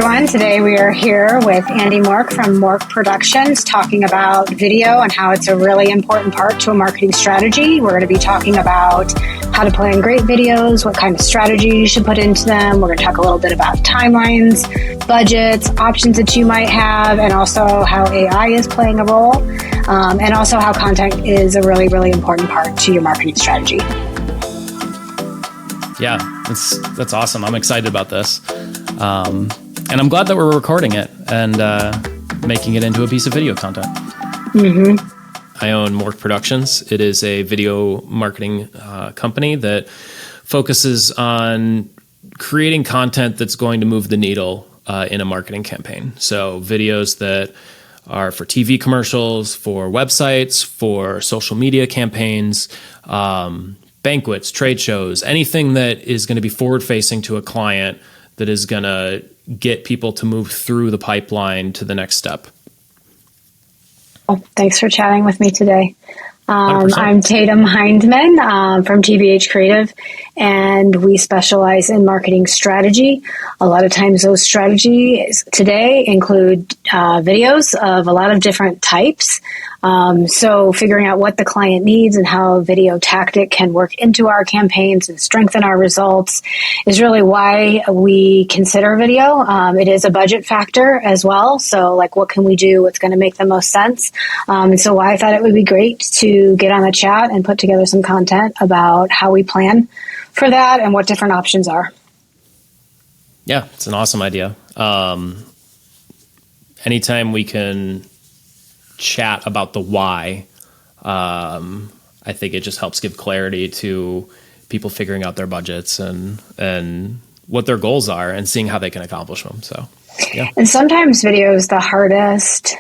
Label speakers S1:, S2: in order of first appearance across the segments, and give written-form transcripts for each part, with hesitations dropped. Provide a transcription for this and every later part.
S1: everyone. Today we are here with Andy Mork from Mork Productions talking about video and how it's a really important part to a marketing strategy. We're going to be talking about how to plan great videos, what kind of strategy you should put into them. We're going to talk a little bit about timelines, budgets, options that you might have, and also how AI is playing a role, and also how content is a really, really important part to your marketing strategy.
S2: Yeah, that's awesome. I'm excited about this. And I'm glad that we're recording it and making it into a piece of video content. Mm-hmm. I own Mork Productions. It is a video marketing company that focuses on creating content that's going to move the needle in a marketing campaign. So videos that are for TV commercials, for websites, for social media campaigns, banquets, trade shows, anything that is going to be forward-facing to a client that is going to get people to move through the pipeline to the next step.
S1: Well, thanks for chatting with me today. I'm Tatum Hindman from TBH Creative, and we specialize in marketing strategy. A lot of times those strategies today include videos of a lot of different types. So figuring out what the client needs and how a video tactic can work into our campaigns and strengthen our results is really why we consider video. It is a budget factor as well. So like, what can we do? What's going to make the most sense? And so why I thought it would be great to get on the chat and put together some content about how we plan for that and what different options are.
S2: Yeah, it's an awesome idea. Anytime we can chat about the why, I think it just helps give clarity to people figuring out their budgets and what their goals are and seeing how they can accomplish them. So, yeah.
S1: And sometimes video is the hardest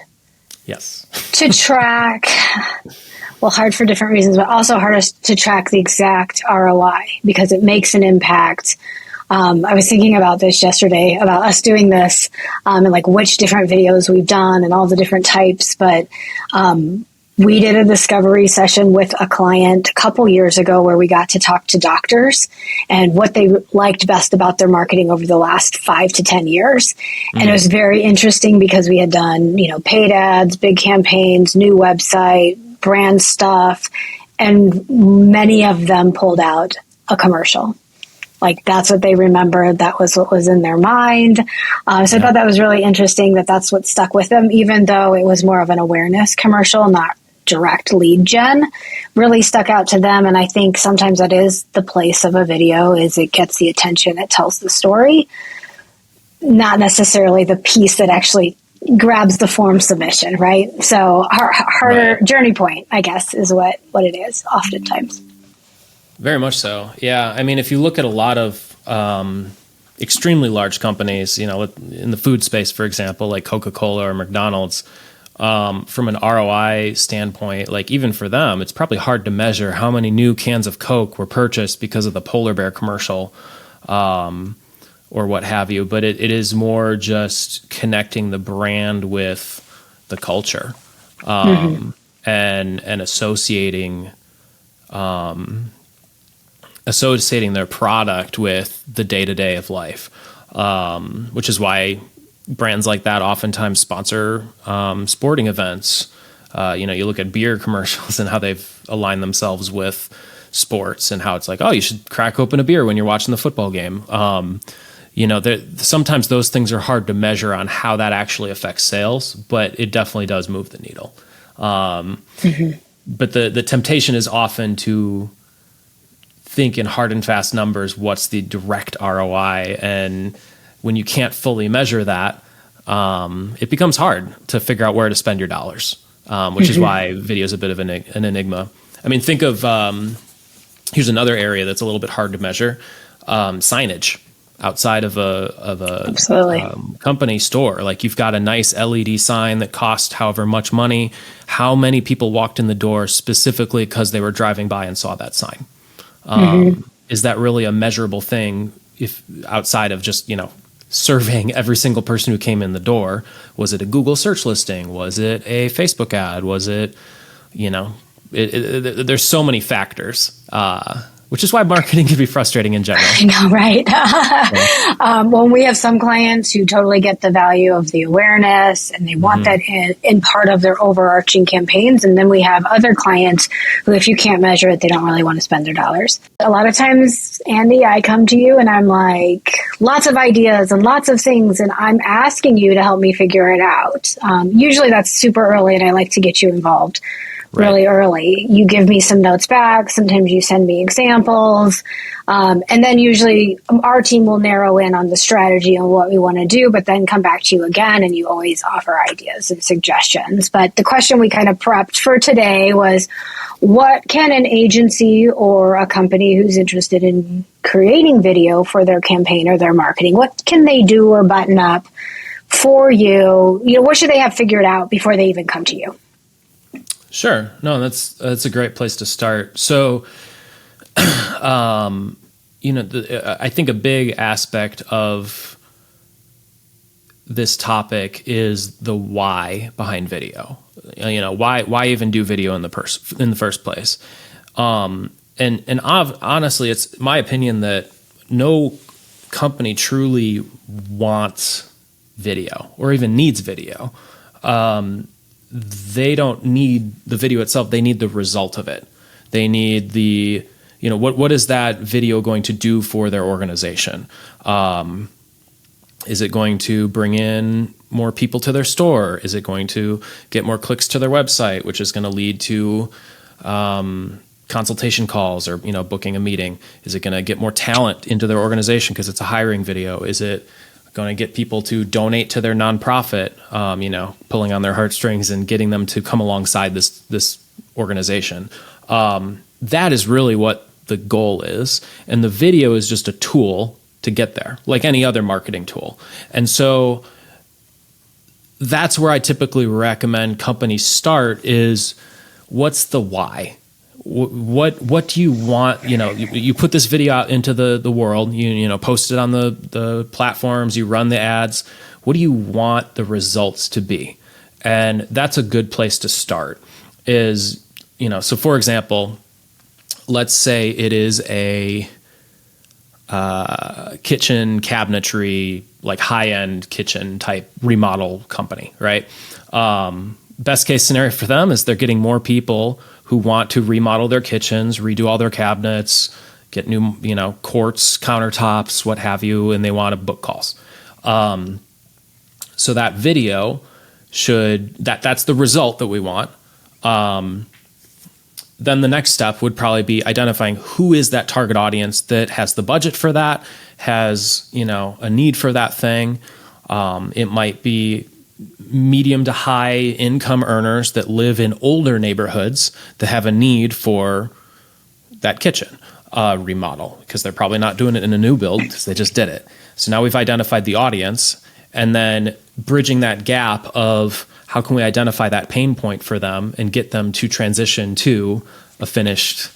S1: to track. Well, hard for different reasons, but also hardest to track the exact ROI because it makes an impact. I was thinking about this yesterday, about us doing this and like which different videos we've done and all the different types. But we did a discovery session with a client a couple years ago where we got to talk to doctors and what they liked best about their marketing over the last 5 to 10 years. Mm-hmm. And it was very interesting because we had done, paid ads, big campaigns, new website, brand stuff, and many of them pulled out a commercial. Like that's what they remembered. That was what was in their mind. So I thought that was really interesting that's what stuck with them, even though it was more of an awareness commercial, not direct lead gen, really stuck out to them. And I think sometimes that is the place of a video is it gets the attention, it tells the story, not necessarily the piece that actually grabs the form submission, right? So harder journey point, I guess, is what it is oftentimes.
S2: Very much so. Yeah. I mean, if you look at a lot of extremely large companies, in the food space, for example, like Coca-Cola or McDonald's, from an ROI standpoint, like even for them, it's probably hard to measure how many new cans of Coke were purchased because of the polar bear commercial or what have you. But it is more just connecting the brand with the culture and associating their product with the day-to-day of life, which is why brands like that oftentimes sponsor sporting events. You look at beer commercials and how they've aligned themselves with sports and how it's like, oh, you should crack open a beer when you're watching the football game. Sometimes those things are hard to measure on how that actually affects sales, but it definitely does move the needle. But the temptation is often to think in hard and fast numbers, what's the direct ROI? And when you can't fully measure that, it becomes hard to figure out where to spend your dollars, which is why video is a bit of an enigma. I mean, think of, here's another area that's a little bit hard to measure, signage outside of a company store. Like you've got a nice LED sign that cost however much money. How many people walked in the door specifically because they were driving by and saw that sign? Is that really a measurable thing if outside of just, surveying every single person who came in the door? Was it a Google search listing? Was it a Facebook ad? Was it, there's so many factors which is why marketing can be frustrating in general.
S1: I know, right? Well, we have some clients who totally get the value of the awareness and they want that in part of their overarching campaigns. And then we have other clients who, if you can't measure it, they don't really want to spend their dollars. A lot of times, Andy, I come to you and I'm like, lots of ideas and lots of things, and I'm asking you to help me figure it out. Usually that's super early, and I like to get you involved really early. You give me some notes back. Sometimes you send me examples. And then usually our team will narrow in on the strategy and what we want to do, but then come back to you again, and you always offer ideas and suggestions. But the question we kind of prepped for today was, what can an agency or a company who's interested in creating video for their campaign or their marketing, what can they do or button up for you? You know, what should they have figured out before they even come to you?
S2: Sure. No, that's a great place to start. So, I think a big aspect of this topic is the why behind video. You know, why even do video in the first place? And honestly, it's my opinion that no company truly wants video or even needs video. They don't need the video itself. They need the result of it. They need what is that video going to do for their organization? Is it going to bring in more people to their store? Is it going to get more clicks to their website, which is going to lead to consultation calls or, booking a meeting? Is it going to get more talent into their organization because it's a hiring video? Is it going to get people to donate to their nonprofit, pulling on their heartstrings and getting them to come alongside this organization? That is really what the goal is. And the video is just a tool to get there, like any other marketing tool. And so that's where I typically recommend companies start is, what's the why? What do you want? You put this video out into the world, you post it on the platforms, you run the ads. What do you want the results to be? And that's a good place to start is, so for example, let's say it is a kitchen cabinetry, like high-end kitchen type remodel company, right? Best case scenario for them is they're getting more people who want to remodel their kitchens, redo all their cabinets, get new, quartz countertops, what have you, and they want to book calls. So that video that's the result that we want. Then the next step would probably be identifying who is that target audience that has the budget for that, has, a need for that thing. It might be medium to high income earners that live in older neighborhoods that have a need for that kitchen remodel because they're probably not doing it in a new build because they just did it. So now we've identified the audience, and then bridging that gap of how can we identify that pain point for them and get them to transition to a finished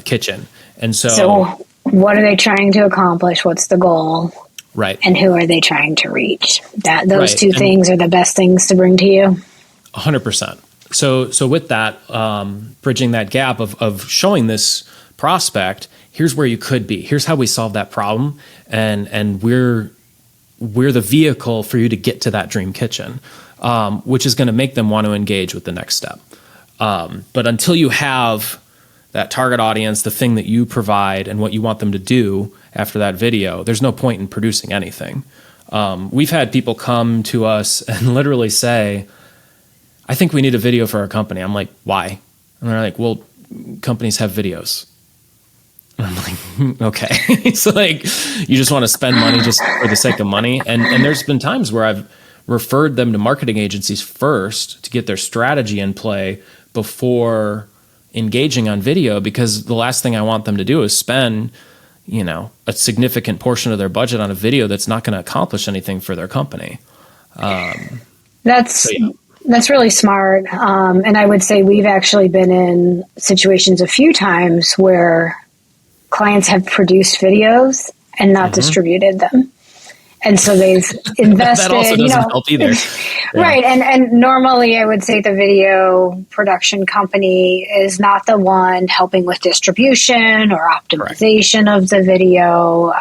S2: kitchen. And so
S1: what are they trying to accomplish? What's the goal?
S2: Right.
S1: And who are they trying to reach? Those two things are the best things to bring to you.
S2: 100%. So with that, bridging that gap of showing this prospect, here's where you could be. Here's how we solve that problem. And we're the vehicle for you to get to that dream kitchen, which is going to make them want to engage with the next step. But until you have that target audience, the thing that you provide and what you want them to do after that video, there's no point in producing anything. We've had people come to us and literally say, I think we need a video for our company. I'm like, why? And they're like, well, companies have videos. And I'm like, okay. So like, you just want to spend money just for the sake of money. And there's been times where I've referred them to marketing agencies first to get their strategy in play before engaging on video, because the last thing I want them to do is spend, a significant portion of their budget on a video that's not going to accomplish anything for their company.
S1: That's really smart. And I would say we've actually been in situations a few times where clients have produced videos and not distributed them. And so they've invested.
S2: That also doesn't help either. Yeah.
S1: Right. And normally I would say the video production company is not the one helping with distribution or optimization of the video.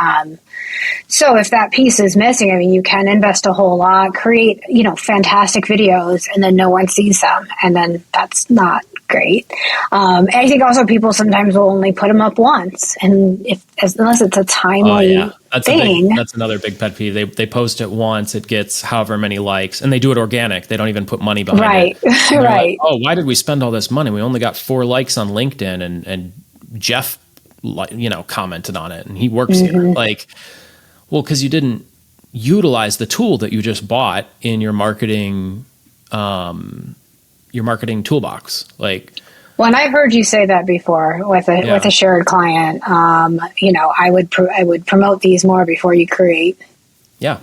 S1: So if that piece is missing, I mean, you can invest a whole lot, create, fantastic videos, and then no one sees them. And then that's not great. I think also people sometimes will only put them up once. And unless it's a timely thing.
S2: That's another big pet peeve. They post it once, it gets however many likes, and they do it organic. They don't even put money behind it.
S1: Right.
S2: Like, oh, why did we spend all this money? We only got 4 likes on LinkedIn, and Jeff, commented on it, and he works here. Like, well, because you didn't utilize the tool that you just bought in your marketing toolbox. Like,
S1: well, and I've heard you say that before with a shared client. I would promote these more before you create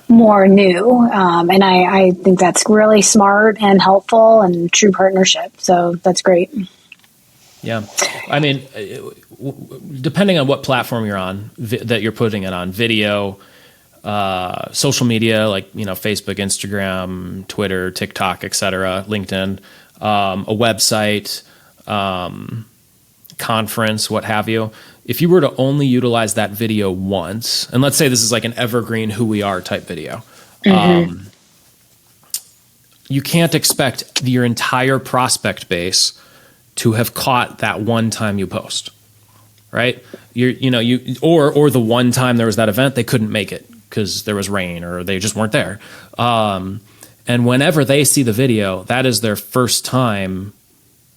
S1: more new. And I think that's really smart and helpful and true partnership. So that's great.
S2: Yeah. I mean, depending on what platform you're on, that you're putting it on, video, social media, like, Facebook, Instagram, Twitter, TikTok, etc., LinkedIn, a website, conference, what have you. If you were to only utilize that video once, and let's say this is like an evergreen who we are type video, you can't expect your entire prospect base to have caught that one time you post, right? Or the one time there was that event, they couldn't make it because there was rain or they just weren't there. And whenever they see the video, that is their first time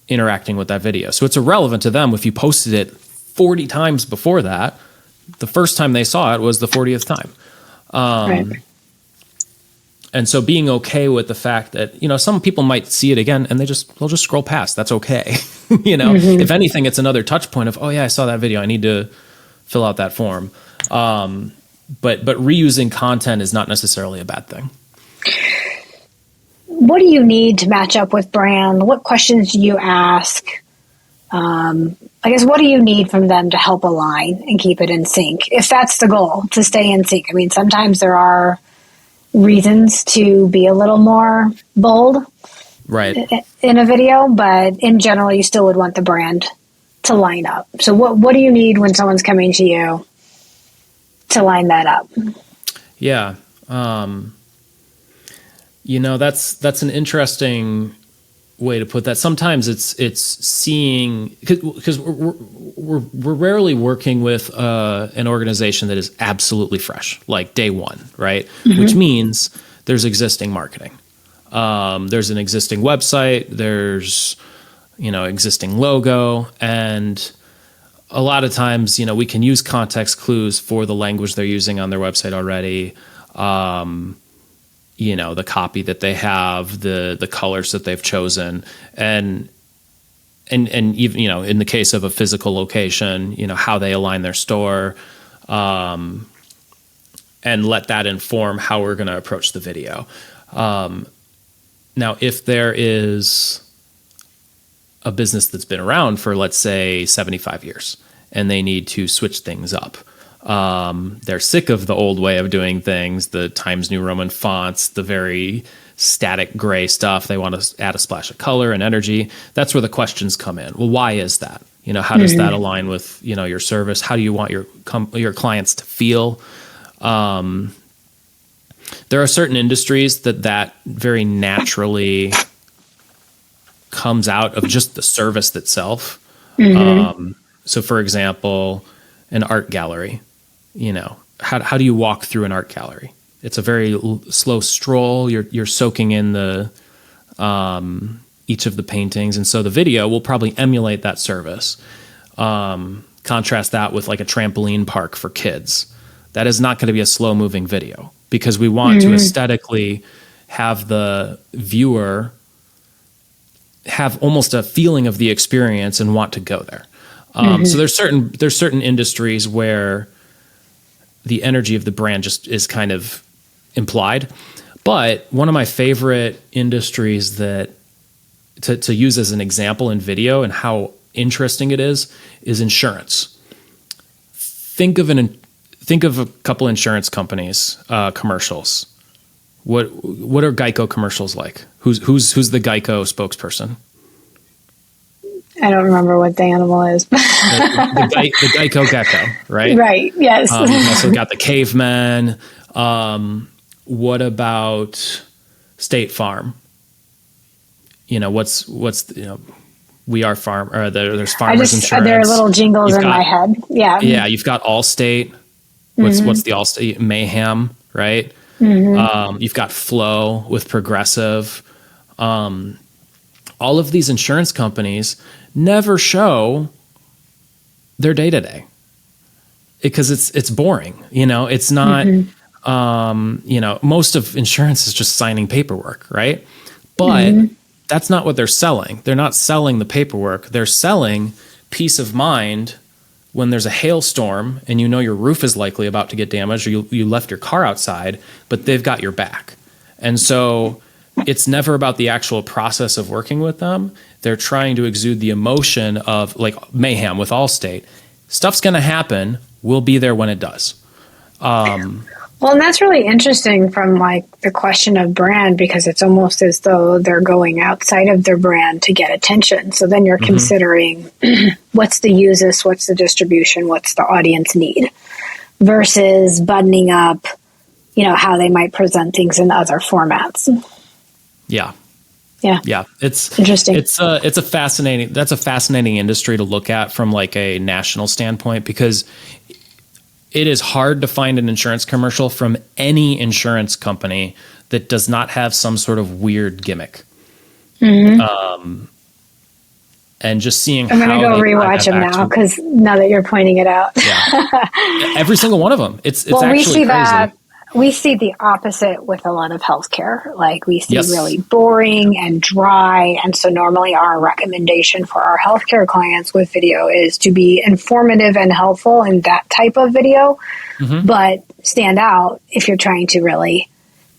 S2: interacting with that video. So it's irrelevant to them if you posted it 40 times before that. The first time they saw it was the 40th time.
S1: Right.
S2: And so being okay with the fact that, some people might see it again and they'll just scroll past. That's okay. If anything, it's another touch point of, oh yeah, I saw that video. I need to fill out that form. But reusing content is not necessarily a bad thing.
S1: What do you need to match up with brand? What questions do you ask? I guess, what do you need from them to help align and keep it in sync? If that's the goal, to stay in sync. I mean, sometimes there are reasons to be a little more bold in a video, but in general, you still would want the brand to line up. So what do you need when someone's coming to you to line that up?
S2: Yeah. That's an interesting way to put that. Sometimes it's seeing, because we're rarely working with an organization that is absolutely fresh, like day one, right? Which means there's existing marketing. There's an existing website, there's, existing logo, and a lot of times, we can use context clues for the language they're using on their website already. The copy that they have, the colors that they've chosen, and even, in the case of a physical location, how they align their store, and let that inform how we're going to approach the video. Now, if there is a business that's been around for, let's say, 75 years, and they need to switch things up, they're sick of the old way of doing things, the Times New Roman fonts, the very static gray stuff. They want to add a splash of color and energy. That's where the questions come in. Well, why is that? How does that align with, your service? How do you want your clients to feel? There are certain industries that very naturally comes out of just the service itself. So for example, an art gallery, how do you walk through an art gallery? It's a very slow stroll. You're soaking in the each of the paintings, and so the video will probably emulate that service. Contrast that with like a trampoline park for kids. That is not going to be a slow moving video, because we want to aesthetically have the viewer have almost a feeling of the experience and want to go there. So there's certain industries where the energy of the brand just is kind of implied. But one of my favorite industries that to use as an example in video and how interesting it is insurance. Think of think of a couple insurance companies, commercials. What are Geico commercials like? Who's the Geico spokesperson?
S1: I don't remember what the animal is.
S2: the Geico gecko, right?
S1: Right. Yes.
S2: You've also got the caveman. What about State Farm? What's We Are Farm, or there's Farmers Insurance.
S1: There are little jingles in my head. Yeah.
S2: Yeah. You've got Allstate. What's the Allstate? Mayhem, right? You've got Flow with Progressive. All of these insurance companies never show their day-to-day because it's boring. It's not, most of insurance is just signing paperwork, right? But that's not what they're selling. They're not selling the paperwork. They're selling peace of mind when there's a hailstorm and your roof is likely about to get damaged, or you left your car outside, but they've got your back. And so it's never about the actual process of working with them. They're trying to exude the emotion of, like Mayhem with Allstate. Stuff's going to happen. We'll be there when it does.
S1: Well, and that's really interesting from like the question of brand, because it's almost as though they're going outside of their brand to get attention. So then you're considering what's the uses, what's the distribution, what's the audience need, versus buttoning up, how they might present things in other formats.
S2: Yeah.
S1: Yeah.
S2: Yeah. It's
S1: interesting.
S2: That's a fascinating industry to look at from like a national standpoint, because it is hard to find an insurance commercial from any insurance company that does not have some sort of weird gimmick. And just seeing
S1: I'm going to go rewatch them now, because now that you're pointing it out.
S2: Yeah. Every single one of them. It's actually
S1: we see
S2: crazy.
S1: That. We see the opposite with a lot of healthcare. Like we see really boring and dry. And so normally our recommendation for our healthcare clients with video is to be informative and helpful in that type of video, but stand out if you're trying to really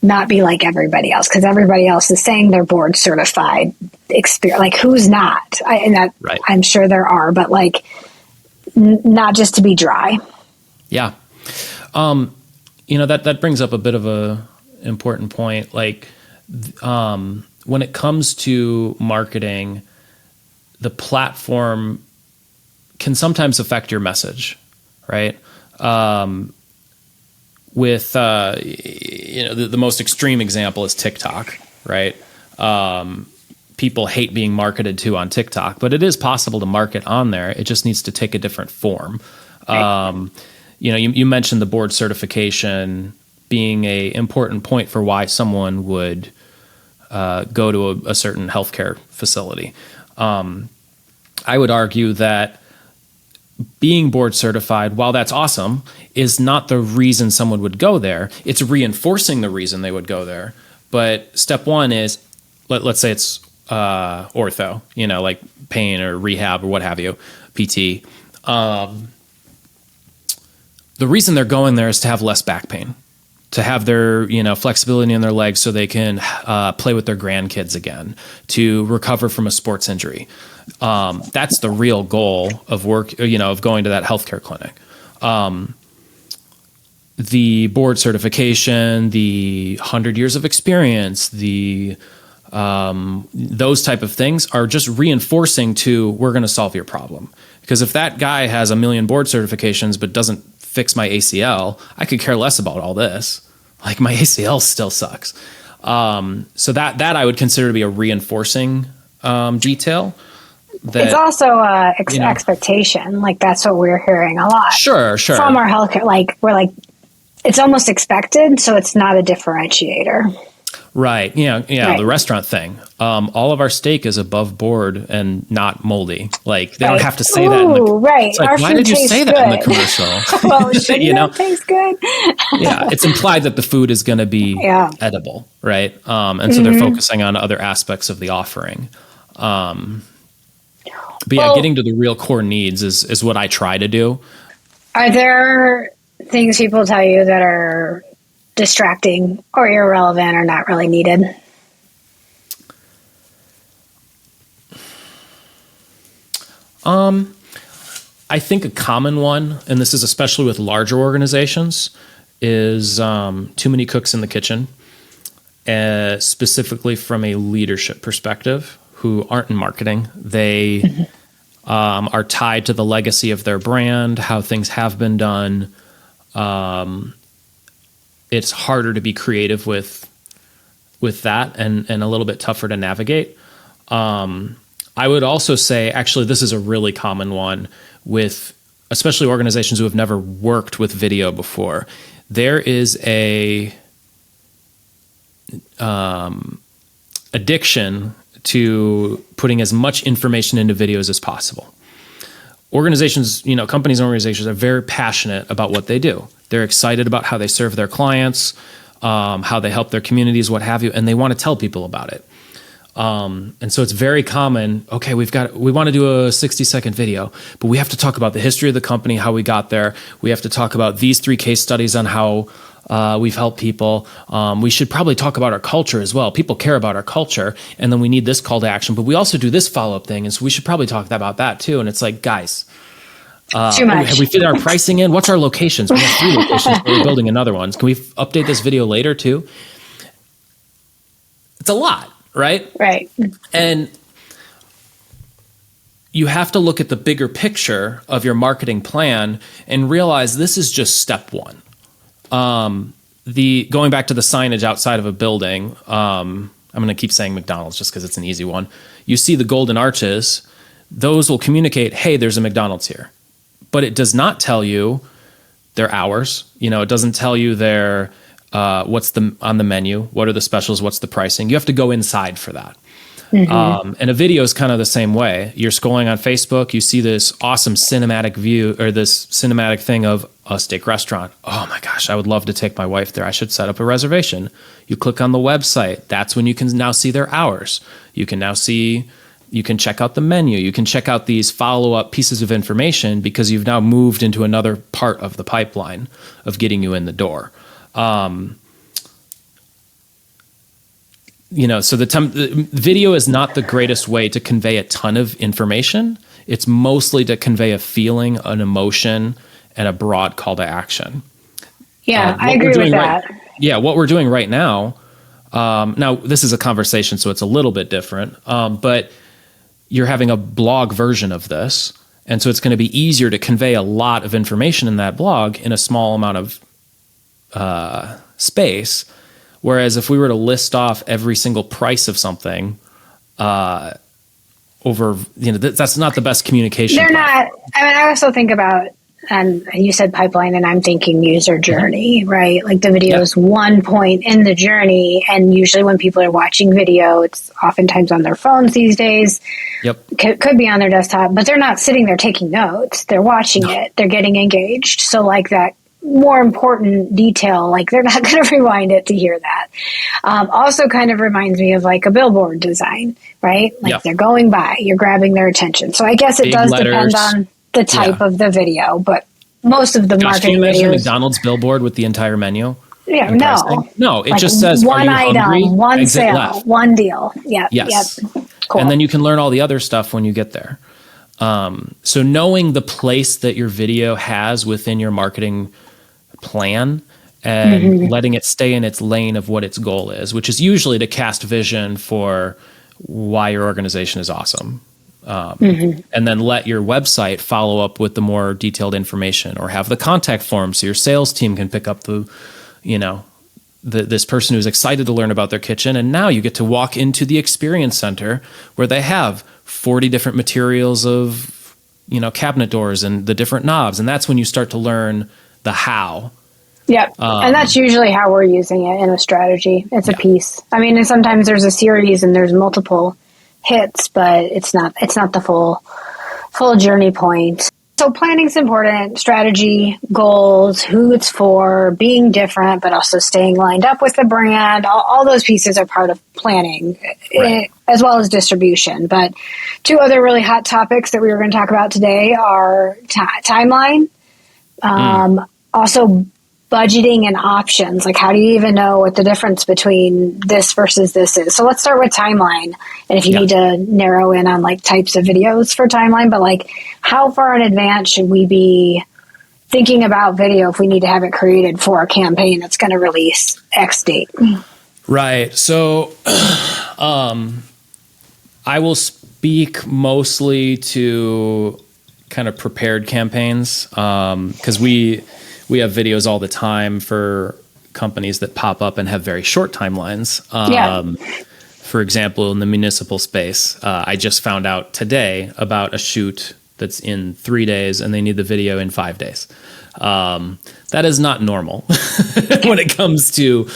S1: not be like everybody else, because everybody else is saying they're board certified experience. Like who's not? I'm sure there are, but like not just to be dry.
S2: Yeah. That brings up a bit of a important point. Like, when it comes to marketing, the platform can sometimes affect your message, right? The most extreme example is TikTok, right? People hate being marketed to on TikTok, but it is possible to market on there. It just needs to take a different form. Right. You mentioned the board certification being an important point for why someone would go to a certain healthcare facility. I would argue that being board certified, while that's awesome, is not the reason someone would go there. It's reinforcing the reason they would go there. But step one is, let's say it's ortho, like pain or rehab or what have you, PT. The reason they're going there is to have less back pain, to have their, flexibility in their legs so they can play with their grandkids again, to recover from a sports injury. That's the real goal of work, of going to that healthcare clinic. The board certification, the 100 years of experience, those type of things are just reinforcing to, we're going to solve your problem. Because if that guy has 1 million board certifications but doesn't fix my ACL, I could care less about all this. Like my ACL still sucks. So that I would consider to be a reinforcing detail.
S1: It's also expectation. Like that's what we're hearing a lot.
S2: Sure.
S1: From our healthcare, like we're like, it's almost expected, so it's not a differentiator.
S2: Right. Yeah. Right. The restaurant thing. All of our steak is above board and not moldy. Like they don't have to say that.
S1: Right.
S2: It's like,
S1: our
S2: why did you say
S1: good.
S2: That in the commercial?
S1: Well, it tastes good.
S2: Yeah. It's implied that the food is going to be edible. Right. And so they're focusing on other aspects of the offering. But getting to the real core needs is what I try to do.
S1: Are there things people tell you that are distracting or irrelevant or not really needed?
S2: I think a common one, and this is especially with larger organizations, is too many cooks in the kitchen, specifically from a leadership perspective, who aren't in marketing. They are tied to the legacy of their brand, how things have been done. It's harder to be creative with that, and a little bit tougher to navigate. I would also say, actually, this is a really common one with especially organizations who have never worked with video before. There is a addiction to putting as much information into videos as possible. Organizations, companies and organizations are very passionate about what they do. They're excited about how they serve their clients, how they help their communities, what have you, and they want to tell people about it. And so it's very common. Okay, we want to do a 60-second video, but we have to talk about the history of the company, how we got there. We have to talk about these 3 case studies on how we've helped people. We should probably talk about our culture as well. People care about our culture, and then we need this call to action, but we also do this follow-up thing, and so we should probably talk about that too. And it's like, guys,
S1: too much.
S2: Have we fit our pricing in? What's our locations? We have 3 locations, but we're building another one. Can we update this video later too? It's a lot, right?
S1: Right. And
S2: you have to look at the bigger picture of your marketing plan and realize this is just step one. Going back to the signage outside of a building, I'm going to keep saying McDonald's just because it's an easy one. You see the golden arches; those will communicate, "Hey, there's a McDonald's here," but it does not tell you their hours. It doesn't tell you their what's on the menu, what are the specials, what's the pricing. You have to go inside for that. Mm-hmm. And a video is kind of the same way. You're scrolling on Facebook, you see this awesome cinematic view or this cinematic thing of a steak restaurant. Oh my gosh, I would love to take my wife there. I should set up a reservation. You click on the website. That's when you can now see their hours. You can check out the menu. You can check out these follow-up pieces of information because you've now moved into another part of the pipeline of getting you in the door. So the video is not the greatest way to convey a ton of information. It's mostly to convey a feeling, an emotion, and a broad call to action.
S1: Yeah, I agree with that.
S2: What we're doing right now, now this is a conversation, so it's a little bit different, but you're having a blog version of this, and so it's going to be easier to convey a lot of information in that blog in a small amount of space. Whereas if we were to list off every single price of something over, that's not the best communication.
S1: They're not. I also think about, and you said pipeline, and I'm thinking user journey, right? Like the video is one point in the journey. And usually when people are watching video, it's oftentimes on their phones these days. Yep. Could be on their desktop, but they're not sitting there taking notes. They're watching it. They're getting engaged. So like that more important detail, like they're not going to rewind it to hear that. Also kind of reminds me of like a billboard design, right? Like they're going by, you're grabbing their attention. So I guess it does depend on the type of the video, but most of the marketing videos. Can you imagine
S2: McDonald's billboard with the entire menu?
S1: Yeah,
S2: no, it just says
S1: one item,
S2: hungry?
S1: One
S2: Exit
S1: sale,
S2: left.
S1: One deal. Yeah.
S2: Yes.
S1: Yep. Cool.
S2: And then you can learn all the other stuff when you get there. So knowing the place that your video has within your marketing plan and letting it stay in its lane of what its goal is, which is usually to cast vision for why your organization is awesome. And then let your website follow up with the more detailed information, or have the contact form so your sales team can pick up this person who's excited to learn about their kitchen. And now you get to walk into the experience center where they have 40 different materials of, cabinet doors and the different knobs. And that's when you start to learn the how.
S1: Yep. And that's usually how we're using it in a strategy. It's a piece. I mean, and sometimes there's a series and there's multiple hits, but it's not the full journey point. So planning's important, strategy, goals, who it's for, being different, but also staying lined up with the brand. All those pieces are part of planning, as well as distribution. But 2 other really hot topics that we were going to talk about today are timeline. Also budgeting and options. Like, how do you even know what the difference between this versus this is? So let's start with timeline. And if you need to narrow in on like types of videos for timeline, but like how far in advance should we be thinking about video if we need to have it created for a campaign that's going to release X date?
S2: Right. So I will speak mostly to kind of prepared campaigns because we have videos all the time for companies that pop up and have very short timelines. For example, in the municipal space, I just found out today about a shoot that's in 3 days and they need the video in 5 days. That is not normal when it comes to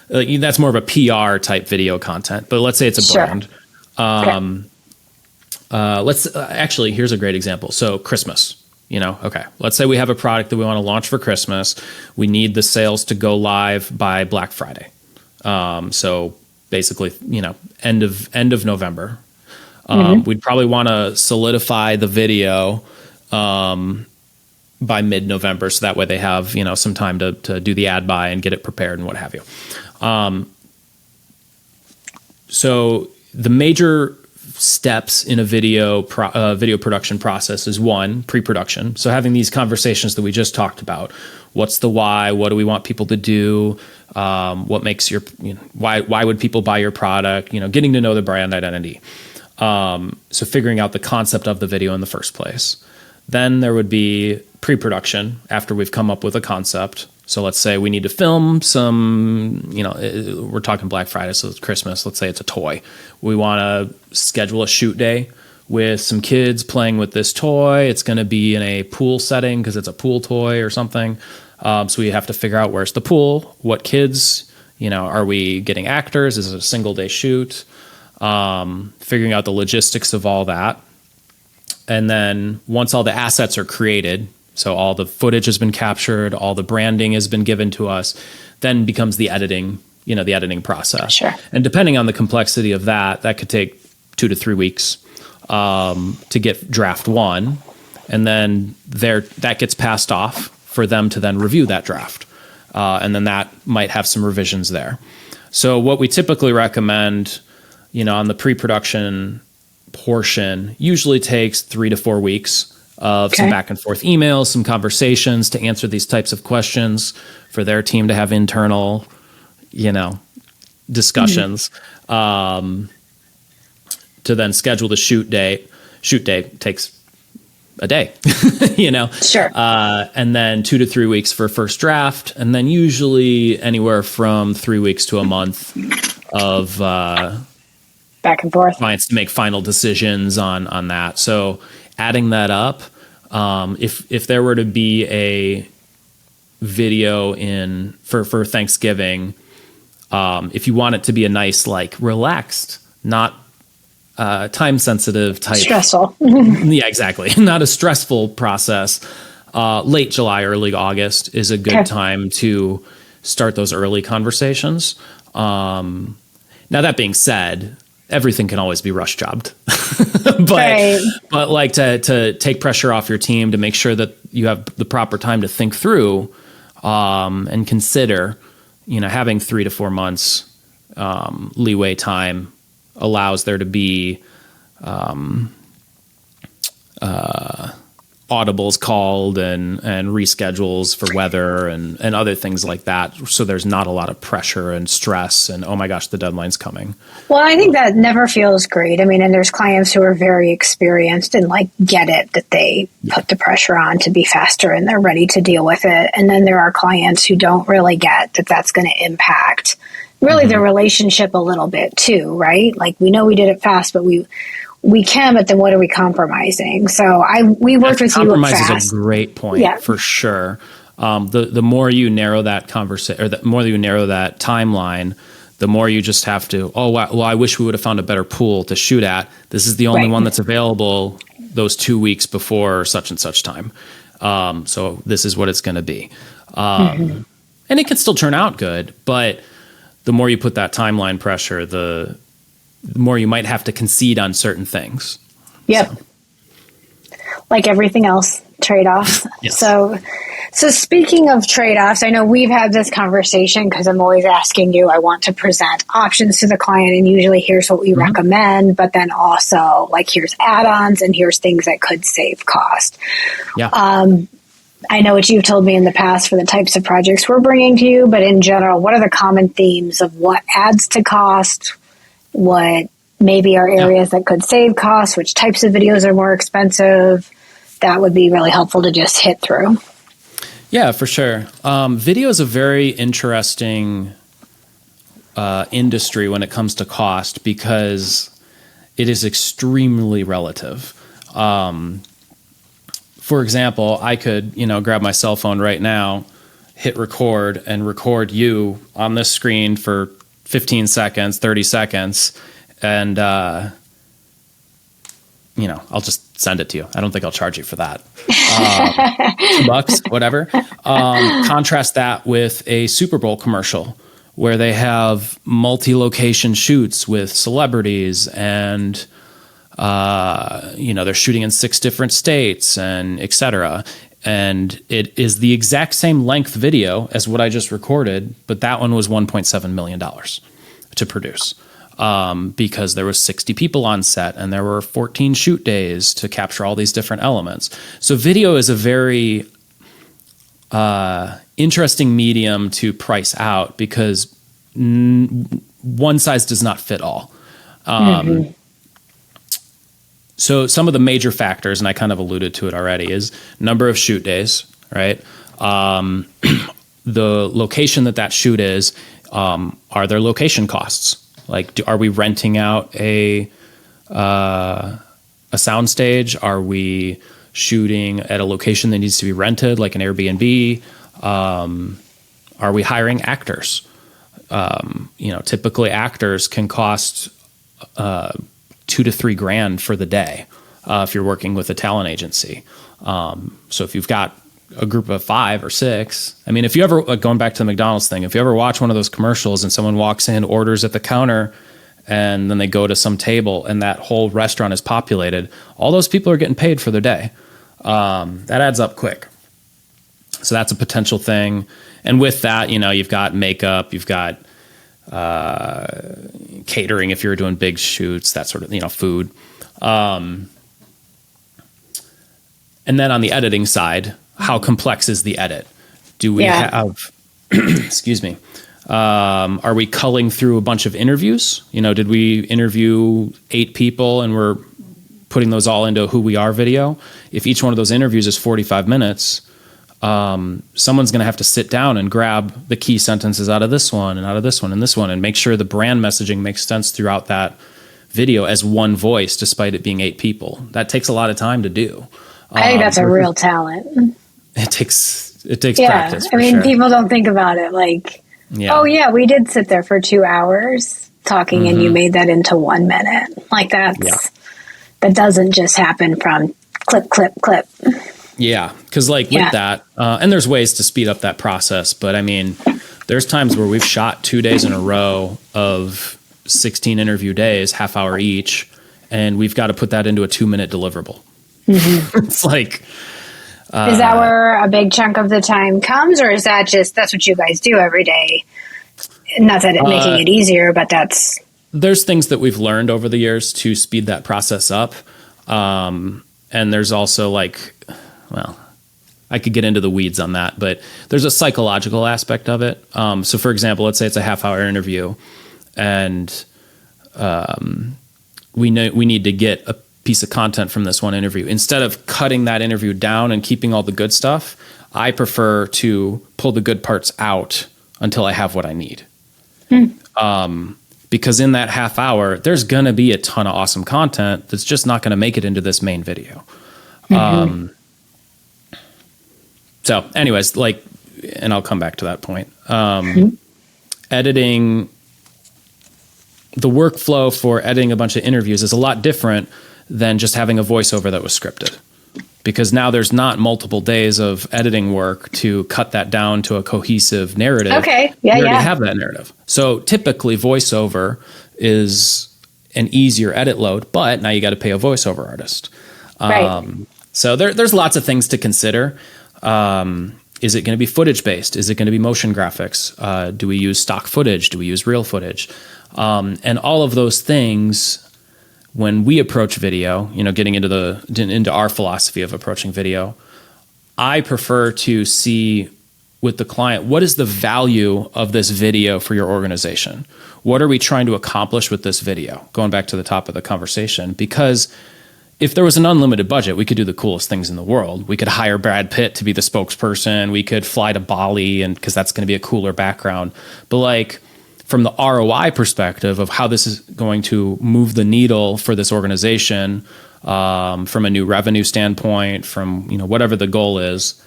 S2: that's more of a PR type video content. But let's say it's a brand. Actually, here's a great example. So Christmas. Let's say we have a product that we want to launch for Christmas. We need the sales to go live by Black Friday. So basically, end of November. We'd probably want to solidify the video by mid-November, so that way they have some time to do the ad buy and get it prepared and what have you. So the major steps in a video production process is one, pre-production. So having these conversations that we just talked about. What's the why? What do we want people to do? What makes why would people buy your product? Getting to know the brand identity. So figuring out the concept of the video in the first place. Then there would be pre-production after we've come up with a concept. So let's say we need to film some, we're talking Black Friday, so it's Christmas. Let's say it's a toy. We want to schedule a shoot day with some kids playing with this toy. It's going to be in a pool setting because it's a pool toy or something. So we have to figure out where's the pool, what kids, are we getting actors? Is it a single day shoot? Figuring out the logistics of all that. And then once all the assets are created, so all the footage has been captured, all the branding has been given to us, then becomes the editing, the editing process.
S1: Sure.
S2: And depending on the complexity of that could take 2 to 3 weeks to get draft one. And then that gets passed off for them to then review that draft. And then that might have some revisions there. So what we typically recommend, on the pre-production portion usually takes 3 to 4 weeks of some back and forth emails, some conversations to answer these types of questions for their team to have internal, discussions, to then schedule the shoot date. Shoot date takes a day,
S1: Sure.
S2: And then 2 to 3 weeks for first draft. And then usually anywhere from 3 weeks to a month of,
S1: back and forth
S2: clients to make final decisions on that. So adding that up, if there were to be a video for Thanksgiving, if you want it to be a nice, relaxed, not time sensitive type
S1: stressful.
S2: Yeah, exactly. Not a stressful process. Late July, early August is a good time to start those early conversations. Now that being said, everything can always be rush jobbed, but to take pressure off your team to make sure that you have the proper time to think through, and consider, having 3 to 4 months, leeway time allows there to be, audibles called and reschedules for weather and other things like that. So there's not a lot of pressure and stress and, oh my gosh, the deadline's coming.
S1: Well, I think that never feels great. I mean, and there's clients who are very experienced and get it that they put the pressure on to be faster and they're ready to deal with it. And then there are clients who don't really get that that's going to impact really the relationship a little bit too, right? We know we did it fast, but we can, but then what are we compromising? So we worked with you with fast.
S2: Compromise is a great point for sure. The more you narrow that conversation, or the more you narrow that timeline, the more you just have to, I wish we would have found a better pool to shoot at. This is the only one that's available those 2 weeks before such and such time. So this is what it's going to be. And it can still turn out good, but the more you put that timeline pressure, the more you might have to concede on certain things.
S1: Yep. So. Like everything else, trade-offs.
S2: Yes.
S1: So So speaking of trade-offs, I know we've had this conversation because I'm always asking you, I want to present options to the client, and usually here's what we recommend, but then also like here's add-ons and here's things that could save cost.
S2: Yeah.
S1: I know what you've told me in the past for the types of projects we're bringing to you, but in general, what are the common themes of what adds to cost, what maybe are areas that could save costs, which types of videos are more expensive? That would be really helpful to just hit through.
S2: Yeah, for sure. Video is a very interesting industry when it comes to cost because it is extremely relative. For example, I could, grab my cell phone right now, hit record, and record you on this screen for 15 seconds, 30 seconds, and, I'll just send it to you. I don't think I'll charge you for that. $2, whatever. Contrast that with a Super Bowl commercial where they have multi-location shoots with celebrities and they're shooting in 6 different states and et cetera. And it is the exact same length video as what I just recorded, but that one was $1.7 million to produce because there was 60 people on set and there were 14 shoot days to capture all these different elements. So video is a very interesting medium to price out because one size does not fit all. So some of the major factors, and I kind of alluded to it already, is number of shoot days, right? The location that shoot is, are there location costs? Like, are we renting out a soundstage? Are we shooting at a location that needs to be rented, like an Airbnb? Are we hiring actors? Typically actors can cost $2,000 to $3,000 for the day if you're working with a talent agency. So if you've got a group of 5 or 6, I mean, if you ever, going back to the McDonald's thing, if you ever watch one of those commercials and someone walks in, orders at the counter, and then they go to some table and that whole restaurant is populated, all those people are getting paid for their day. That adds up quick. So that's a potential thing. And with that, you've got makeup, you've got catering if you're doing big shoots, that sort of, food. And then on the editing side, how complex is the edit? Do we have, excuse me, are we culling through a bunch of interviews? Did we interview 8 people and we're putting those all into Who We Are video? If each one of those interviews is 45 minutes, someone's going to have to sit down and grab the key sentences out of this one and out of this one and this one and make sure the brand messaging makes sense throughout that video as one voice, despite it being 8 people. That takes a lot of time to do.
S1: I think that's a real talent.
S2: It takes practice.
S1: I mean, people don't think about it like, oh yeah, we did sit there for 2 hours talking and you made that into 1 minute. Like that doesn't just happen from clip, clip, clip.
S2: Yeah, because with that, and there's ways to speed up that process, but I mean, there's times where we've shot 2 days in a row of 16 interview days, half hour each, and we've got to put that into a 2-minute deliverable. It's like,
S1: is that where a big chunk of the time comes, or is that that's what you guys do every day? Not that it's making it easier, but there's
S2: things that we've learned over the years to speed that process up. And there's also I could get into the weeds on that, but there's a psychological aspect of it. So for example, let's say it's a half-hour interview and we need to get a piece of content from this one interview. Instead of cutting that interview down and keeping all the good stuff, I prefer to pull the good parts out until I have what I need. Because in that half hour, there's going to be a ton of awesome content that's just not going to make it into this main video. So anyways, and I'll come back to that point. Editing, the workflow for editing a bunch of interviews is a lot different than just having a voiceover that was scripted. Because now there's not multiple days of editing work to cut that down to a cohesive narrative.
S1: Okay,
S2: you already have that narrative. So typically voiceover is an easier edit load, but now you got to pay a voiceover artist.
S1: Right.
S2: So there's lots of things to consider. Is it going to be footage based? Is it going to be motion graphics? Do we use stock footage? Do we use real footage? And all of those things, when we approach video, getting into our philosophy of approaching video, I prefer to see with the client, what is the value of this video for your organization? What are we trying to accomplish with this video? Going back to the top of the conversation, because if there was an unlimited budget, we could do the coolest things in the world. We could hire Brad Pitt to be the spokesperson. We could fly to Bali, and because that's going to be a cooler background. But like from the ROI perspective of how this is going to move the needle for this organization, from a new revenue standpoint, from whatever the goal is,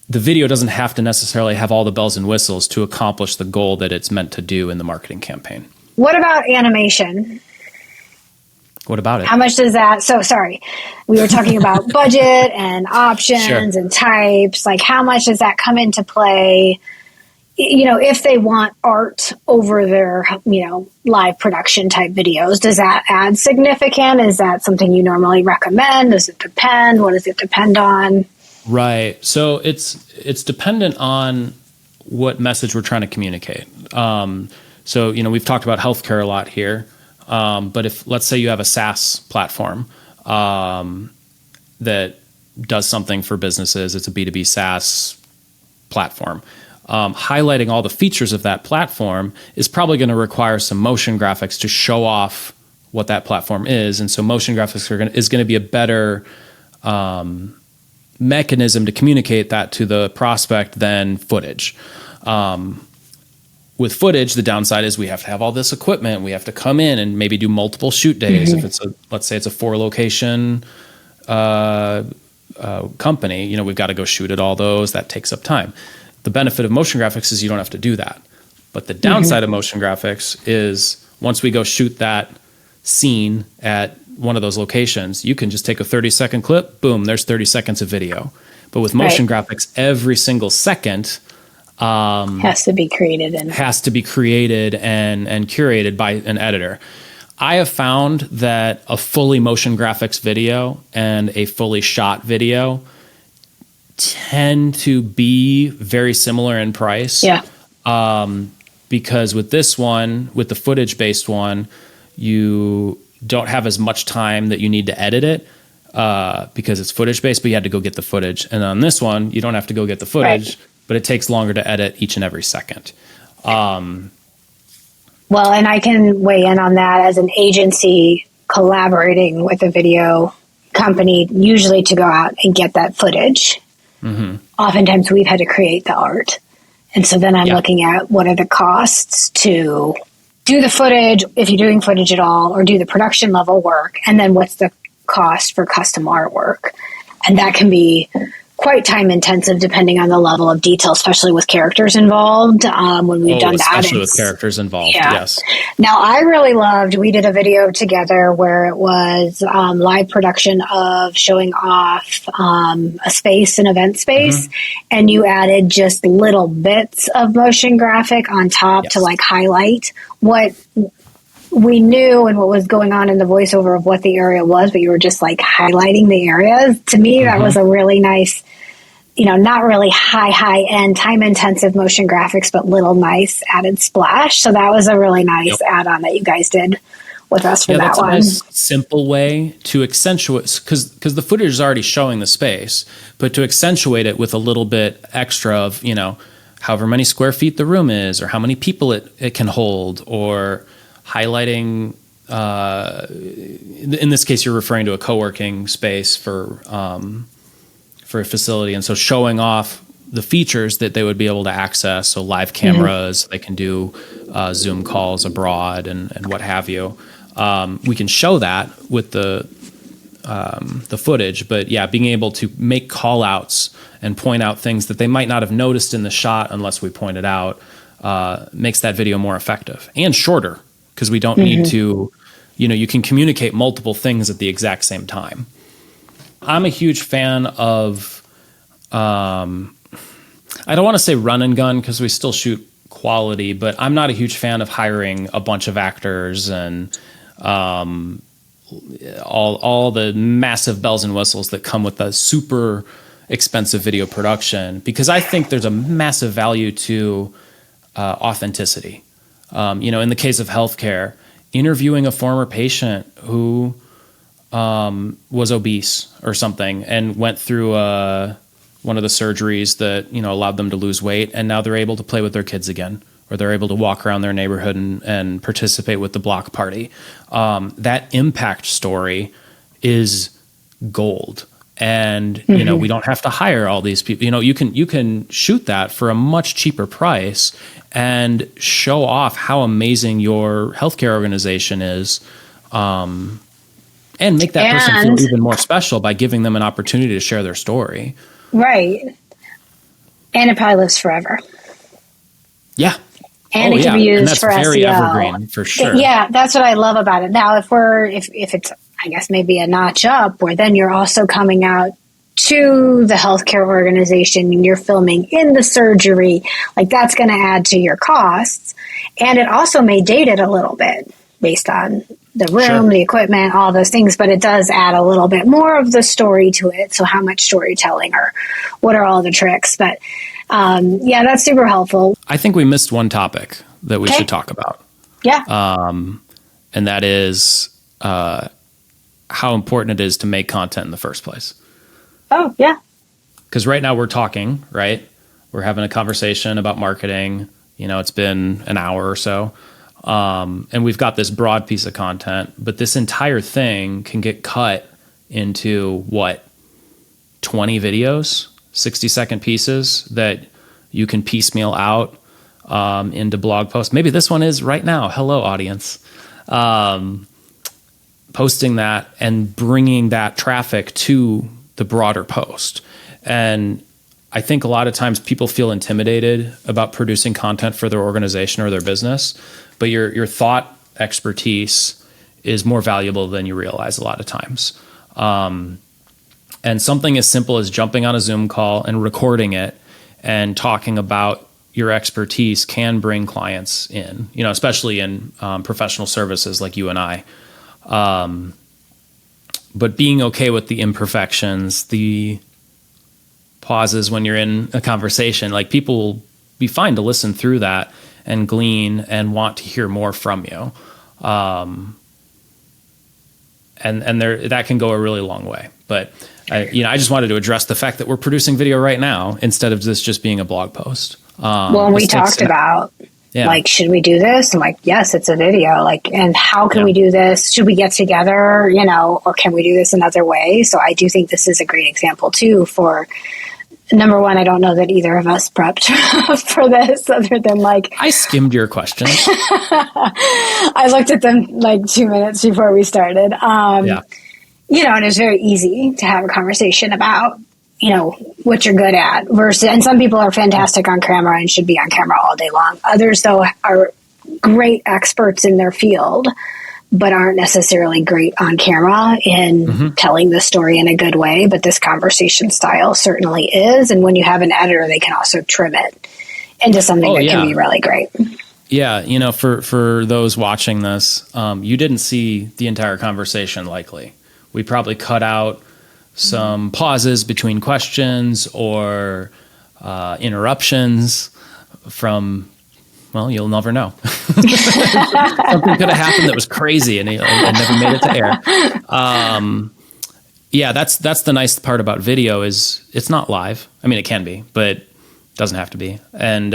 S2: the video doesn't have to necessarily have all the bells and whistles to accomplish the goal that it's meant to do in the marketing campaign.
S1: What about animation?
S2: What about it?
S1: How much does that? So sorry, we were talking about budget and options
S2: Sure.
S1: and types. Like, how much does that come into play? If they want art over their, live production type videos, does that add significant? Is that something you normally recommend? Does it depend? What does it depend on?
S2: Right. So it's dependent on what message we're trying to communicate. So we've talked about healthcare a lot here. But if, let's say you have a SaaS platform that does something for businesses, it's a B2B SaaS platform. Highlighting all the features of that platform is probably going to require some motion graphics to show off what that platform is. And so motion graphics is going to be a better mechanism to communicate that to the prospect than footage. With footage, the downside is we have to have all this equipment. We have to come in and maybe do multiple shoot days. If let's say it's a 4-location company, we've got to go shoot at all those. That takes up time. The benefit of motion graphics is you don't have to do that. But the downside of motion graphics is once we go shoot that scene at one of those locations, you can just take a 30-second clip, boom, there's 30 seconds of video. But with motion graphics, every single second
S1: has to be created and
S2: curated by an editor. I have found that a fully motion graphics video and a fully shot video tend to be very similar in price.
S1: Yeah.
S2: Because with this one, with the footage-based one, you don't have as much time that you need to edit it because it's footage-based, but you had to go get the footage. And on this one, you don't have to go get the footage, but it takes longer to edit each and every second. Well,
S1: and I can weigh in on that as an agency collaborating with a video company, usually to go out and get that footage. Oftentimes we've had to create the art. And so then I'm looking at what are the costs to do the footage, if you're doing footage at all, or do the production level work. And then what's the cost for custom artwork? And that can be quite time intensive depending on the level of detail, especially with characters involved. When we've done that,
S2: especially with characters involved. Yes.
S1: Now, I really loved, we did a video together where it was live production of showing off a space, an event space, and you added just little bits of motion graphic on top to like highlight what we knew and what was going on in the voiceover of what the area was, but you were just like highlighting the areas. To me, that was a really nice, not really high end, time intensive motion graphics, but little nice added splash. So that was a really nice add-on that you guys did with us for that
S2: that's
S1: one.
S2: A nice, simple way to accentuate, because the footage is already showing the space, but to accentuate it with a little bit extra of, however many square feet the room is, or how many people it can hold, or highlighting, in this case, you're referring to a co-working space for a facility. And so showing off the features that they would be able to access. So live cameras, they can do Zoom calls abroad and what have you. We can show that with the footage, but being able to make call outs and point out things that they might not have noticed in the shot unless we point it out, makes that video more effective and shorter. Because we don't need to, you can communicate multiple things at the exact same time. I'm a huge fan of, I don't want to say run and gun because we still shoot quality, but I'm not a huge fan of hiring a bunch of actors and all the massive bells and whistles that come with a super expensive video production, because I think there's a massive value to authenticity. In the case of healthcare, interviewing a former patient who was obese or something and went through one of the surgeries that allowed them to lose weight, and now they're able to play with their kids again, or they're able to walk around their neighborhood and participate with the block party. That impact story is gold. And, we don't have to hire all these people. You can shoot that for a much cheaper price and show off how amazing your healthcare organization is, and make that person feel even more special by giving them an opportunity to share their story. Right.
S1: And it probably lives forever.
S2: Yeah.
S1: And it can be used for
S2: very
S1: SEO.
S2: Evergreen, for sure.
S1: Yeah, that's what I love about it. Now, if it's, I guess, maybe a notch up, where then you're also coming out to the healthcare organization and you're filming in the surgery, like that's going to add to your costs. And it also may date it a little bit based on the room, the equipment, all those things, but it does add a little bit more of the story to it. So how much storytelling, or what are all the tricks? But that's super helpful.
S2: I think we missed one topic that we should talk about.
S1: Yeah.
S2: And that is how important it is to make content in the first place.
S1: Oh, yeah.
S2: Because right now we're talking, right? We're having a conversation about marketing. It's been an hour or so. And we've got this broad piece of content, but this entire thing can get cut into 20 videos, 60-second pieces that you can piecemeal out into blog posts. Maybe this one is right now. Hello, audience. Posting that and bringing that traffic to the broader post. And I think a lot of times people feel intimidated about producing content for their organization or their business, but your thought expertise is more valuable than you realize a lot of times. And something as simple as jumping on a Zoom call and recording it and talking about your expertise can bring clients in, especially in professional services like you and I. But being okay with the imperfections, the pauses when you're in a conversation, like people will be fine to listen through that and glean and want to hear more from you. And that can go a really long way. But I just wanted to address the fact that we're producing video right now instead of this just being a blog post.
S1: We talked about, should we do this? I'm like, yes, it's a video. And how can we do this? Should we get together, or can we do this another way? So I do think this is a great example too for, number one, I don't know that either of us prepped for this other than I
S2: skimmed your questions.
S1: I looked at them 2 minutes before we started. And it's very easy to have a conversation about, what you're good at versus, and some people are fantastic on camera and should be on camera all day long. Others, though, are great experts in their field, but aren't necessarily great on camera in telling the story in a good way. But this conversation style certainly is. And when you have an editor, they can also trim it into something that can be really great.
S2: Yeah. For those watching this, you didn't see the entire conversation likely. We probably cut out some pauses between questions or interruptions from, well, you'll never know. Something could have happened that was crazy and it never made it to air. That's the nice part about video is it's not live. I mean, it can be, but it doesn't have to be. And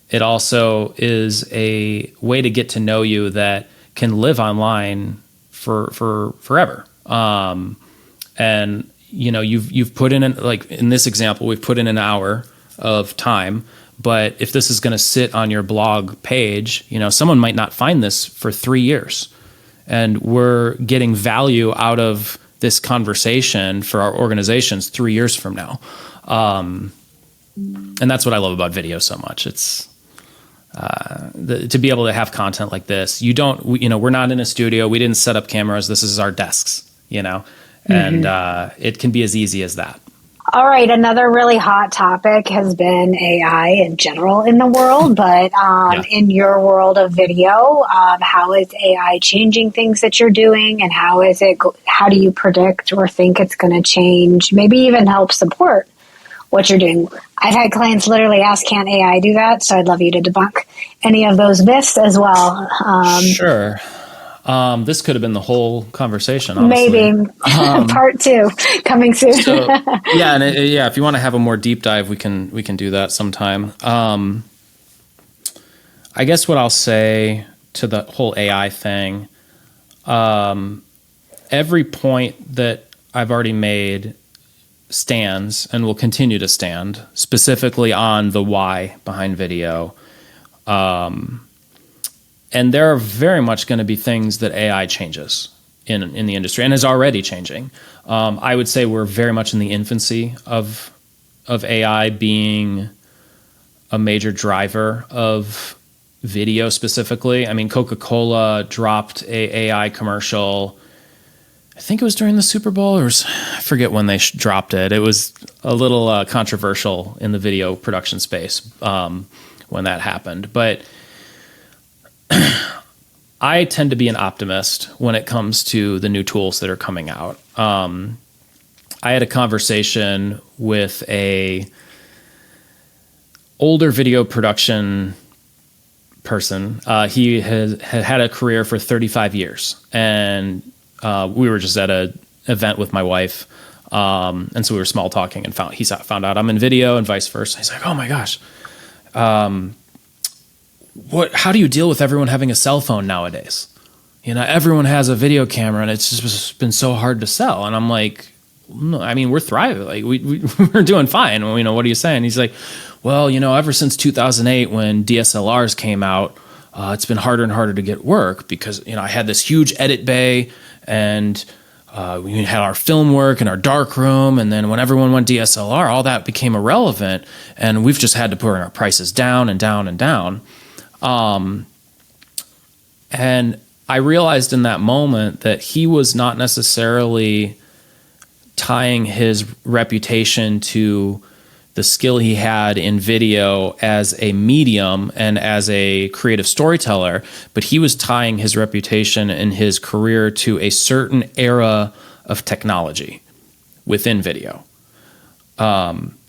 S2: it also is a way to get to know you that can live online for forever. And you've put in in this example, we've put in an hour of time, but if this is going to sit on your blog page, someone might not find this for 3 years, and we're getting value out of this conversation for our organizations 3 years from now. And that's what I love about video so much. It's to be able to have content like this. We're not in a studio. We didn't set up cameras. This is our desks, and it can be as easy as that.
S1: All right, another really hot topic has been AI in general in the world, but in your world of video, how is AI changing things that you're doing, and how do you predict or think it's going to change, maybe even help support what you're doing? I've had clients literally ask, "Can't AI do that?" So I'd love you to debunk any of those myths as well.
S2: Sure. This could have been the whole conversation, honestly.
S1: Maybe part 2 coming soon.
S2: So, if you want to have a more deep dive, we can do that sometime. I guess what I'll say to the whole AI thing, every point that I've already made stands and will continue to stand, specifically on the why behind video. And there are very much going to be things that AI changes in the industry and is already changing. I would say we're very much in the infancy of AI being a major driver of video specifically. I mean, Coca-Cola dropped a AI commercial. I think it was during the Super Bowl, or I forget when they dropped it. It was a little controversial in the video production space when that happened. But I tend to be an optimist when it comes to the new tools that are coming out. I had a conversation with a older video production person. He had a career for 35 years, and we were just at an event with my wife, and so we were small talking, and he found out I'm in video and vice versa. He's like, "Oh my gosh, how do you deal with everyone having a cell phone nowadays? You know, everyone has a video camera, and it's just been so hard to sell." And I'm like, "No, I mean, we're thriving. Like we're doing fine. You know, what are you saying?" He's like, "Well, you know, ever since 2008 when DSLRs came out, it's been harder and harder to get work because, you know, I had this huge edit bay, and we had our film work and our dark room, and then when everyone went DSLR, all that became irrelevant, and we've just had to put our prices down and down and down." And I realized in that moment that he was not necessarily tying his reputation to the skill he had in video as a medium and as a creative storyteller, but he was tying his reputation and his career to a certain era of technology within video.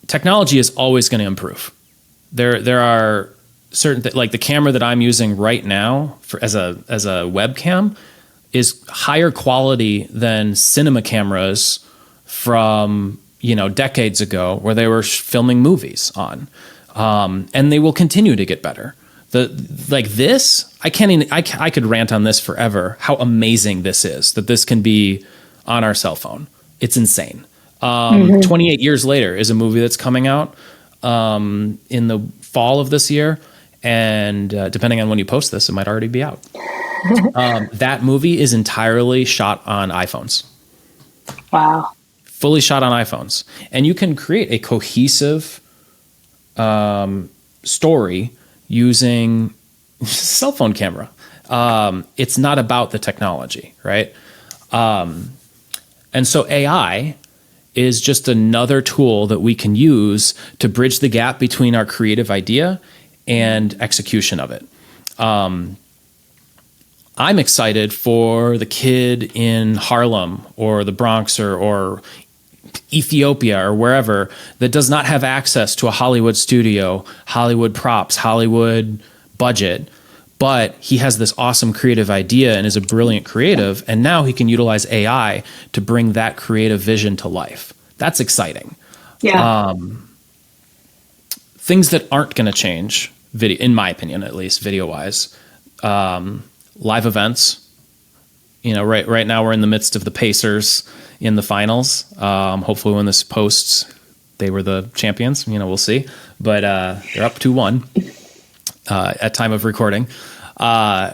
S2: Technology is always going to improve. There are certain like the camera that I'm using right now as a webcam is higher quality than cinema cameras from, you know, decades ago where they were filming movies on, and they will continue to get better. I could rant on this forever. How amazing this is that this can be on our cell phone. It's insane. 28 years later is a movie that's coming out in the fall of this year. And depending on when you post this, it might already be out. That movie is entirely shot on iPhones.
S1: Wow.
S2: Fully shot on iPhones. And you can create a cohesive story using a cell phone camera. It's not about the technology, right? And so AI is just another tool that we can use to bridge the gap between our creative idea and execution of it. I'm excited for the kid in Harlem or the Bronx or Ethiopia or wherever that does not have access to a Hollywood studio, Hollywood props, Hollywood budget, but he has this awesome creative idea and is a brilliant creative, and now he can utilize AI to bring that creative vision to life. That's exciting.
S1: Yeah.
S2: Things that aren't going to change, video, in my opinion, at least video-wise, live events. You know, right now we're in the midst of the Pacers in the finals. Hopefully, when this posts, they were the champions. You know, we'll see. But they're up 2-1 at time of recording. No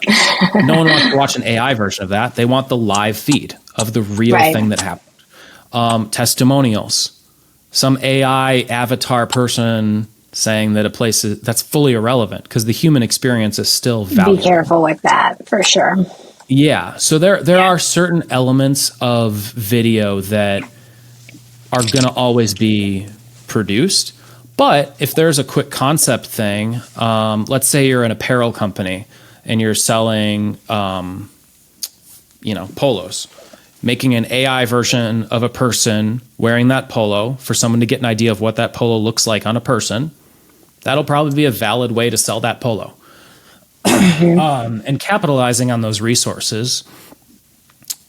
S2: one wants to watch an AI version of that. They want the live feed of the real thing that happened. Testimonials. Some AI avatar person saying that a place that's fully irrelevant because the human experience is still valuable.
S1: Be careful with that, for sure.
S2: Yeah. So there are certain elements of video that are going to always be produced. But if there's a quick concept thing, let's say you're an apparel company and you're selling, polos, making an AI version of a person wearing that polo for someone to get an idea of what that polo looks like on a person, that'll probably be a valid way to sell that polo. And capitalizing on those resources,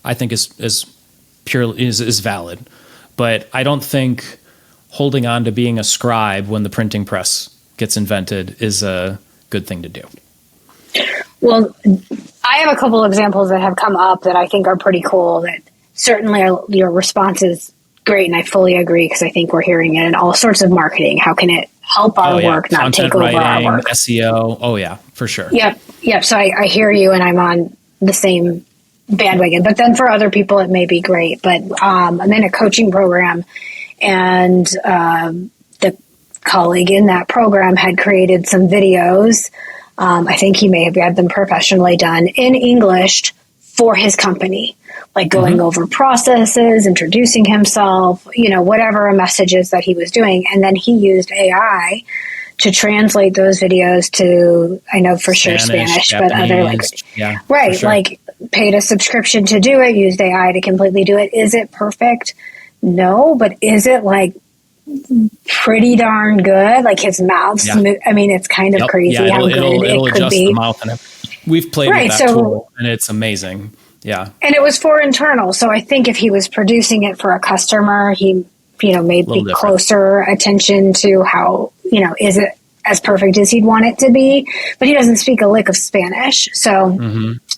S2: I think is valid. But I don't think holding on to being a scribe when the printing press gets invented is a good thing to do.
S1: Well, I have a couple examples that have come up that I think are pretty cool, that certainly your response is great, and I fully agree, because I think we're hearing it in all sorts of marketing. How can it help our work, not
S2: Content
S1: take over
S2: writing,
S1: our work?
S2: SEO. Oh, yeah, for sure.
S1: Yep. So I hear you, and I'm on the same bandwagon. But then for other people, it may be great. But I'm in a coaching program, and the colleague in that program had created some videos. I think he may have had them professionally done in English for his company, like going over processes, introducing himself, whatever messages that he was doing. And then he used AI to translate those videos to, I know for sure Spanish, but other languages.
S2: Yeah,
S1: right.
S2: Sure.
S1: Like paid a subscription to do it, used AI to completely do it. Is it perfect? No, but is it like pretty darn good? Like his mouth's smooth. I mean, it's kind of crazy how good
S2: it'll
S1: it could
S2: adjust
S1: be.
S2: the mouth, and we've played with that tool, and it's amazing. Yeah.
S1: And it was for internal. So I think if he was producing it for a customer, he, maybe closer attention to how, is it as perfect as he'd want it to be? But he doesn't speak a lick of Spanish. So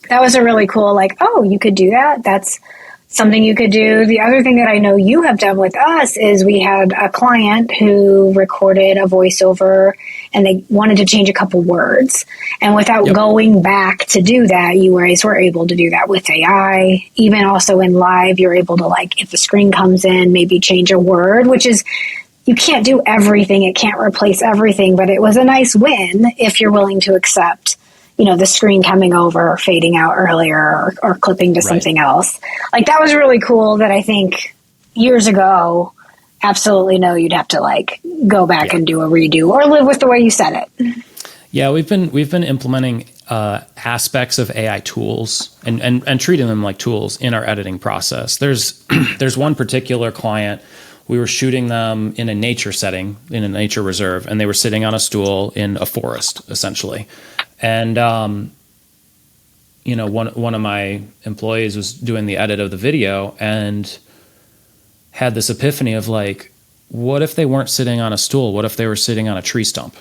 S1: that was a really cool, like, oh, you could do that. That's something you could do. The other thing that I know you have done with us is we had a client who recorded a voiceover and they wanted to change a couple words. And without going back to do that, you guys were able to do that with AI. Even also in live, you're able to, like, if the screen comes in, maybe change a word, which is, you can't do everything. It can't replace everything, but it was a nice win if you're willing to accept the screen coming over or fading out earlier or clipping to something else. Like, that was really cool, that I think years ago, absolutely you'd have to like go back and do a redo or live with the way you said it.
S2: Yeah, we've been implementing aspects of AI tools and treating them like tools in our editing process. There's one particular client, we were shooting them in a nature setting, in a nature reserve, and they were sitting on a stool in a forest, essentially. And, one of my employees was doing the edit of the video and had this epiphany of like, what if they weren't sitting on a stool? What if they were sitting on a tree stump?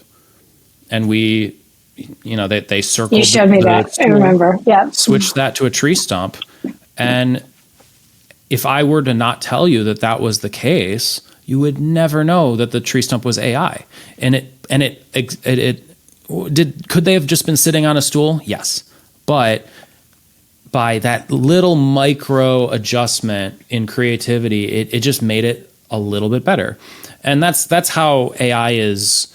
S2: And we, they circled.
S1: You showed me that. I remember. Yeah.
S2: Switched that to a tree stump. And if I were to not tell you that that was the case, you would never know that the tree stump was AI. Could they have just been sitting on a stool? Yes. But by that little micro adjustment in creativity, it just made it a little bit better. And that's how AI is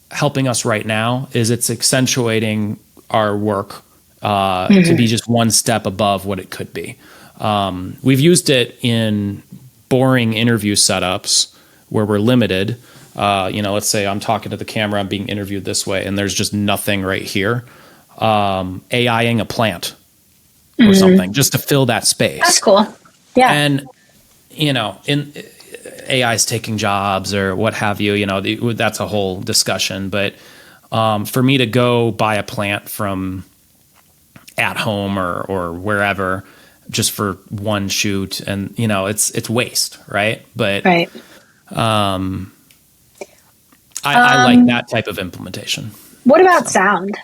S2: helping us right now, is it's accentuating our work to be just one step above what it could be. We've used it in boring interview setups where we're limited. Let's say I'm talking to the camera, I'm being interviewed this way, and there's just nothing right here. AIing a plant or something just to fill that space.
S1: That's cool. Yeah.
S2: And, in AI's taking jobs or what have you, that's a whole discussion. But for me to go buy a plant from At Home or wherever just for one shoot, and, it's waste, right? But
S1: right.
S2: I like that type of implementation.
S1: What about sound?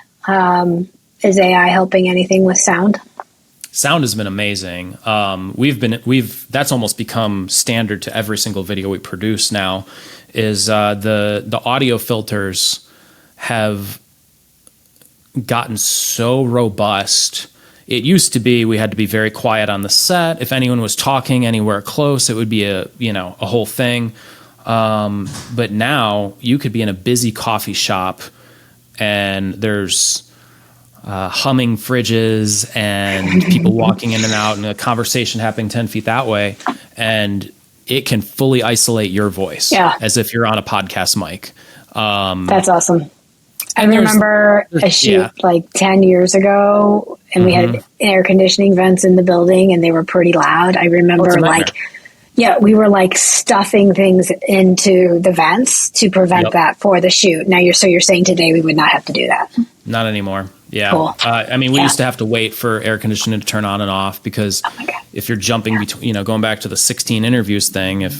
S1: Is AI helping anything with sound?
S2: Sound has been amazing. That's almost become standard to every single video we produce now. Is the audio filters have gotten so robust. It used to be we had to be very quiet on the set. If anyone was talking anywhere close, it would be a whole thing. But now you could be in a busy coffee shop and there's humming fridges and people walking in and out and a conversation happening 10 feet that way. And it can fully isolate your voice as if you're on a podcast mic.
S1: That's awesome. I remember a shoot like 10 years ago, and we had air conditioning vents in the building, and they were pretty loud. I remember we were like stuffing things into the vents to prevent that for the shoot. Now you're saying today we would not have to do that.
S2: Not anymore. Yeah.
S1: Cool.
S2: I mean, we used to have to wait for air conditioning to turn on and off because if you're jumping between, going back to the 16 interviews thing, if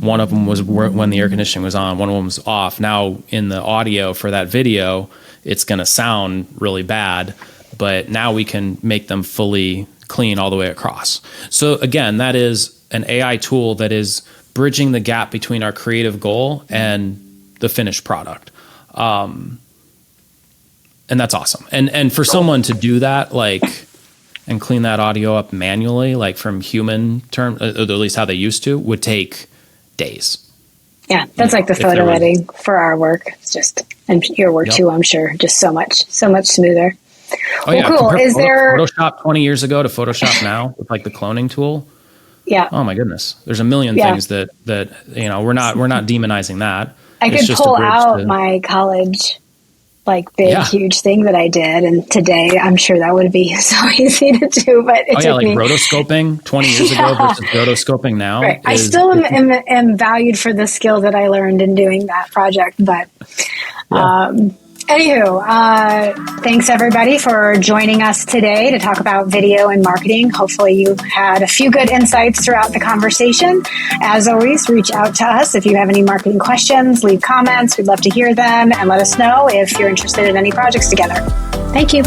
S2: one of them was when the air conditioning was on, one of them was off. Now in the audio for that video, it's going to sound really bad, but now we can make them fully clean all the way across. So again, that is an AI tool that is bridging the gap between our creative goal and the finished product. And that's awesome. And for someone to do that, and clean that audio up manually, like from human term, or at least how they used to, would take days.
S1: Yeah, that's like the photo editing for our work. It's just, and your work too, I'm sure, just so much smoother. Cool. Is there
S2: Photoshop 20 years ago to Photoshop now with like the cloning tool?
S1: Yeah.
S2: Oh my goodness. There's a million things that we're not demonizing that.
S1: I could pull out my college huge thing that I did, and today I'm sure that would be so easy to do. But
S2: rotoscoping 20 years ago versus rotoscoping now.
S1: Right. I still am valued for the skill that I learned in doing that project. But anywho, thanks everybody for joining us today to talk about video and marketing. Hopefully you had a few good insights throughout the conversation. As always, reach out to us if you have any marketing questions, leave comments. We'd love to hear them, and let us know if you're interested in any projects together. Thank you.